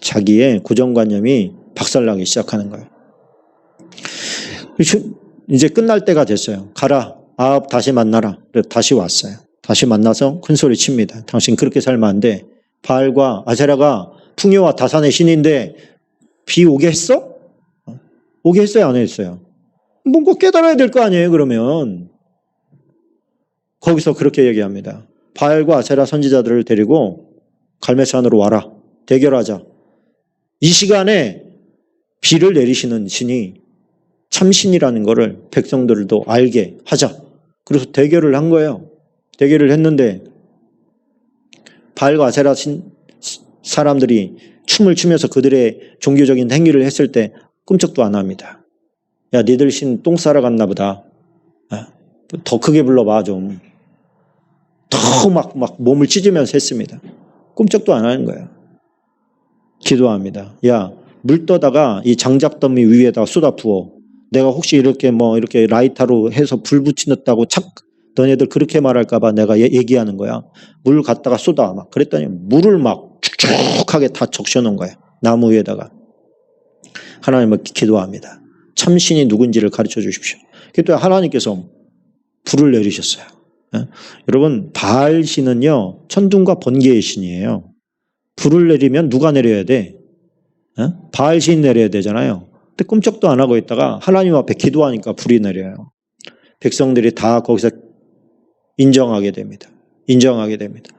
S1: 자기의 고정관념이 박살나기 시작하는 거예요. 이제 끝날 때가 됐어요. 가라. 아합 다시 만나라. 그래서 다시 왔어요. 다시 만나서 큰 소리 칩니다. 당신 그렇게 살면 안 돼. 바알과 아세라가 풍요와 다산의 신인데 비 오게 했어? 오게 했어요? 안 했어요? 뭔가 깨달아야 될 거 아니에요, 그러면. 거기서 그렇게 얘기합니다. 바알과 아세라 선지자들을 데리고 갈멜산으로 와라. 대결하자. 이 시간에 비를 내리시는 신이 참신이라는 것을 백성들도 알게 하자. 그래서 대결을 한 거예요. 대결을 했는데 바알과 아세라 사람들이 춤을 추면서 그들의 종교적인 행위를 했을 때 끔찍도 안 합니다. 야, 니들 신 똥 싸러 갔나 보다. 더 크게 불러봐 좀. 더 막 몸을 찢으면서 했습니다. 꼼짝도 안 하는 거예요. 기도합니다. 야, 물 떠다가 이 장작더미 위에다가 쏟아 부어. 내가 혹시 이렇게 이렇게 라이터로 해서 불 붙이겠다고 너네들 그렇게 말할까봐 내가 얘기하는 거야. 물 갖다가 쏟아. 막 그랬더니 물을 막 축축하게 다 적셔놓은 거예요. 나무 위에다가. 하나님을 기도합니다. 참신이 누군지를 가르쳐 주십시오. 그때 하나님께서 불을 내리셨어요. 여러분, 바알 신은요, 천둥과 번개의 신이에요. 불을 내리면 누가 내려야 돼? 바알 신이 내려야 되잖아요. 근데 꼼짝도 안 하고 있다가 하나님 앞에 기도하니까 불이 내려요. 백성들이 다 거기서 인정하게 됩니다. 인정하게 됩니다.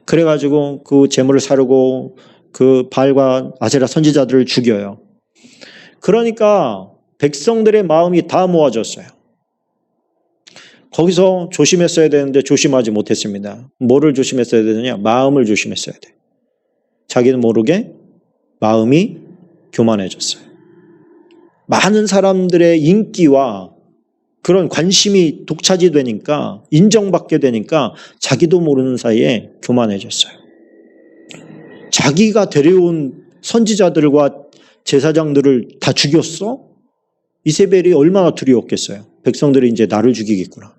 S1: 그래가지고 그 재물을 사르고 그 바알과 아세라 선지자들을 죽여요. 그러니까 백성들의 마음이 다 모아졌어요. 거기서 조심했어야 되는데 조심하지 못했습니다. 뭐를 조심했어야 되느냐? 마음을 조심했어야 돼. 자기는 모르게 마음이 교만해졌어요. 많은 사람들의 인기와 그런 관심이 독차지되니까 인정받게 되니까 자기도 모르는 사이에 교만해졌어요. 자기가 데려온 선지자들과 제사장들을 다 죽였어? 이세벨이 얼마나 두려웠겠어요. 백성들이 이제 나를 죽이겠구나.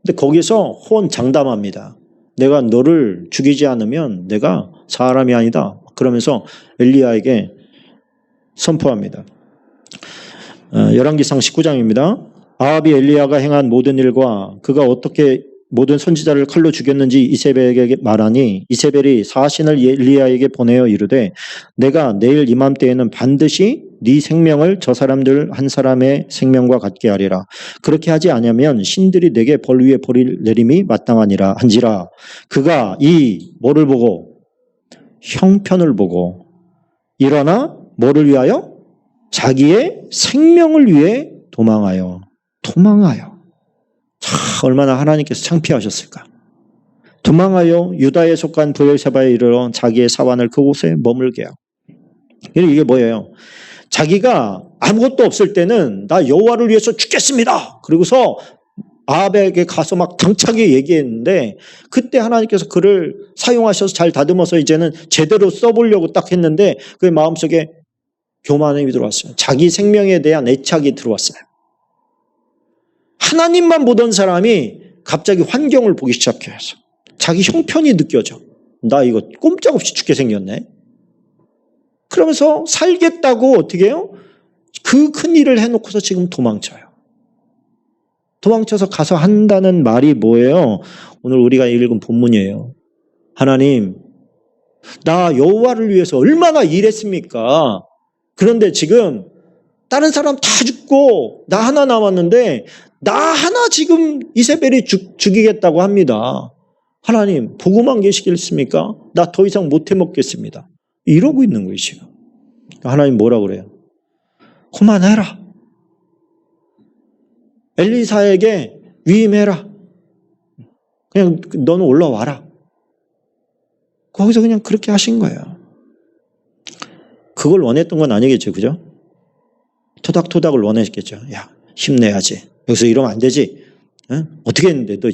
S1: 근데 거기서 호언장담합니다. 내가 너를 죽이지 않으면 내가 사람이 아니다. 그러면서 엘리야에게 선포합니다. 열왕기상 19장입니다. 아합이 엘리야가 행한 모든 일과 그가 어떻게 모든 선지자를 칼로 죽였는지 이세벨에게 말하니 이세벨이 사신을 엘리야에게 보내어 이르되 내가 내일 이맘때에는 반드시 네 생명을 저 사람들 한 사람의 생명과 같게 하리라. 그렇게 하지 않으면 신들이 내게 벌 위에 벌을 내림이 마땅하니라 한지라. 그가 이 뭐를 보고 형편을 보고 일어나 뭐를 위하여 자기의 생명을 위해 도망하여 참 얼마나 하나님께서 창피하셨을까. 도망하여 유다에 속한 브엘세바에 이르러 자기의 사환을 그곳에 머물게 하고. 이게 뭐예요? 자기가 아무것도 없을 때는 나 여호와를 위해서 죽겠습니다. 그리고서 아합에게 가서 막 당차게 얘기했는데 그때 하나님께서 그를 사용하셔서 잘 다듬어서 이제는 제대로 써보려고 딱 했는데 그의 마음속에 교만함이 들어왔어요. 자기 생명에 대한 애착이 들어왔어요. 하나님만 보던 사람이 갑자기 환경을 보기 시작해요. 자기 형편이 느껴져. 나 이거 꼼짝없이 죽게 생겼네. 그러면서 살겠다고 어떻게 해요? 그 큰 일을 해놓고서 지금 도망쳐요. 도망쳐서 가서 한다는 말이 뭐예요? 오늘 우리가 읽은 본문이에요. 하나님, 나 여호와를 위해서 얼마나 일했습니까? 그런데 지금 다른 사람 다 죽고 나 하나 남았는데 나 하나 지금 이세벨이 죽이겠다고 합니다. 하나님, 보고만 계시겠습니까? 나 더 이상 못 해먹겠습니다. 이러고 있는 거예요, 지금. 하나님 뭐라고 그래요? 그만해라. 엘리사에게 위임해라. 그냥 너는 올라와라. 거기서 그냥 그렇게 하신 거예요. 그걸 원했던 건 아니겠죠, 그죠? 토닥토닥을 원했겠죠. 야, 힘내야지. 여기서 이러면 안 되지. 응? 어떻게 했는데 너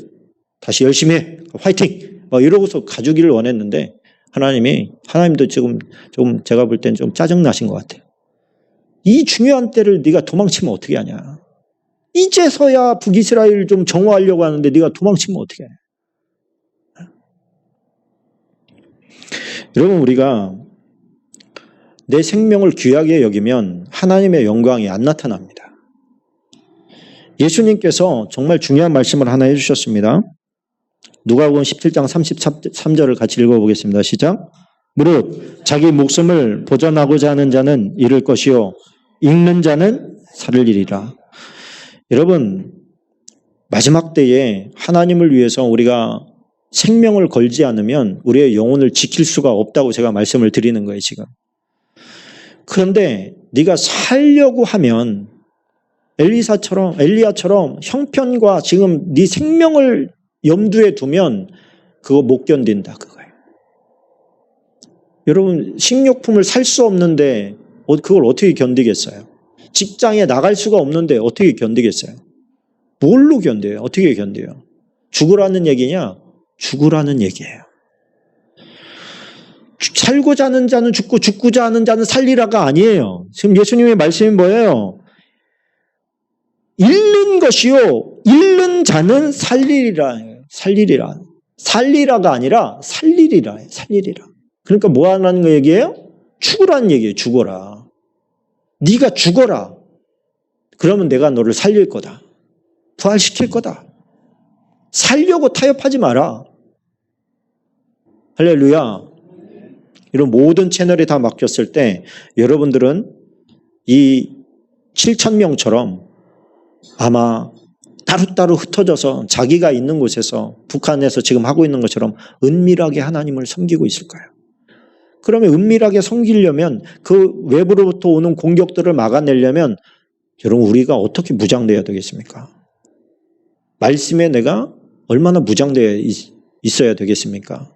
S1: 다시 열심히 해. 화이팅. 막 이러고서 가주기를 원했는데 하나님도 지금 좀 제가 볼 땐 좀 짜증나신 것 같아요. 이 중요한 때를 네가 도망치면 어떻게 하냐. 이제서야 북이스라엘 좀 정화하려고 하는데 네가 도망치면 어떻게 하냐. 여러분, 우리가 내 생명을 귀하게 여기면 하나님의 영광이 안 나타납니다. 예수님께서 정말 중요한 말씀을 하나 해주셨습니다. 누가복음 17장 33절을 같이 읽어보겠습니다. 시작. 무릇 자기 목숨을 보전하고자 하는 자는 잃을 것이요 잃는 자는 살을 이리라. 여러분, 마지막 때에 하나님을 위해서 우리가 생명을 걸지 않으면 우리의 영혼을 지킬 수가 없다고 제가 말씀을 드리는 거예요, 지금. 그런데 네가 살려고 하면 엘리야처럼 형편과 지금 네 생명을 염두에 두면 그거 못 견딘다, 그거예요. 여러분, 식료품을 살 수 없는데 그걸 어떻게 견디겠어요? 직장에 나갈 수가 없는데 어떻게 견디겠어요? 뭘로 견뎌요? 어떻게 견뎌요? 죽으라는 얘기냐? 죽으라는 얘기예요. 살고자 하는 자는 죽고 죽고자 하는 자는 살리라가 아니에요. 지금 예수님의 말씀이 뭐예요? 잃는 것이요 잃는 자는 살리리라. 살리라가 아니라 살리리라. 그러니까 뭐 하라는 거 얘기예요? 죽으라는 얘기예요. 죽어라. 네가 죽어라. 그러면 내가 너를 살릴 거다. 부활시킬 거다. 살려고 타협하지 마라. 할렐루야. 이런 모든 채널이 다 막혔을 때 여러분들은 이 7,000명처럼 아마 따로따로 흩어져서 자기가 있는 곳에서 북한에서 지금 하고 있는 것처럼 은밀하게 하나님을 섬기고 있을 거예요. 그러면 은밀하게 섬기려면 그 외부로부터 오는 공격들을 막아내려면 여러분, 우리가 어떻게 무장되어야 되겠습니까? 말씀에 내가 얼마나 무장되어 있어야 되겠습니까?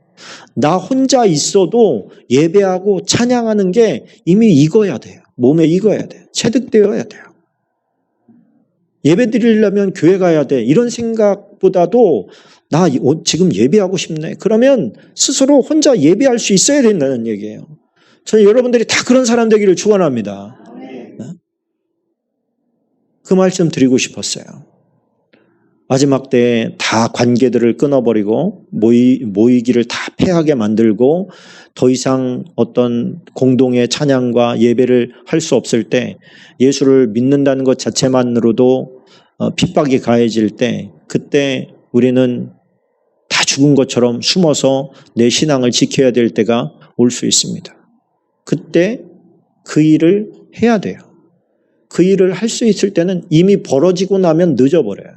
S1: 나 혼자 있어도 예배하고 찬양하는 게 이미 익어야 돼요. 몸에 익어야 돼요. 체득되어야 돼요. 예배 드리려면 교회 가야 돼. 이런 생각보다도 나 지금 예배하고 싶네. 그러면 스스로 혼자 예배할 수 있어야 된다는 얘기예요. 저는 여러분들이 다 그런 사람 되기를 축원합니다. 그 말씀 드리고 싶었어요. 마지막 때에 다 관계들을 끊어버리고 모이기를 다 폐하게 만들고 더 이상 어떤 공동의 찬양과 예배를 할 수 없을 때 예수를 믿는다는 것 자체만으로도 핍박이 가해질 때 그때 우리는 다 죽은 것처럼 숨어서 내 신앙을 지켜야 될 때가 올 수 있습니다. 그때 그 일을 해야 돼요. 그 일을 할 수 있을 때는 이미 벌어지고 나면 늦어버려요.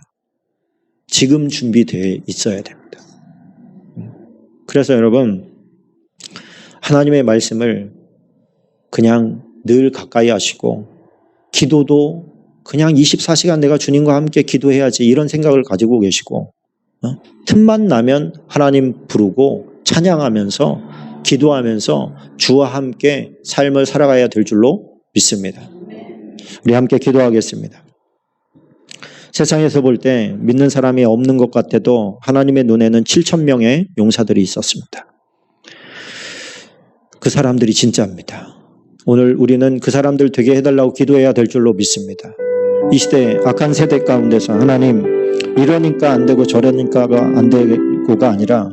S1: 지금 준비되어 있어야 됩니다. 그래서 여러분, 하나님의 말씀을 그냥 늘 가까이 하시고 기도도 그냥 24시간 내가 주님과 함께 기도해야지 이런 생각을 가지고 계시고 틈만 나면 하나님 부르고 찬양하면서 기도하면서 주와 함께 삶을 살아가야 될 줄로 믿습니다. 우리 함께 기도하겠습니다. 세상에서 볼 때 믿는 사람이 없는 것 같아도 하나님의 눈에는 7,000명의 용사들이 있었습니다. 그 사람들이 진짜입니다. 오늘 우리는 그 사람들 되게 해달라고 기도해야 될 줄로 믿습니다. 이 시대 악한 세대 가운데서 하나님 이러니까 안 되고 저러니까가 안 되고가 아니라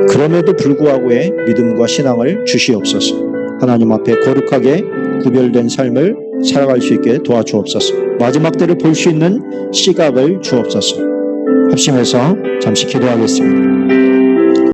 S1: 그럼에도 불구하고의 믿음과 신앙을 주시옵소서. 하나님 앞에 거룩하게 구별된 삶을 살아갈 수 있게 도와주옵소서. 마지막 때를 볼 수 있는 시각을 주옵소서. 합심해서 잠시 기도하겠습니다.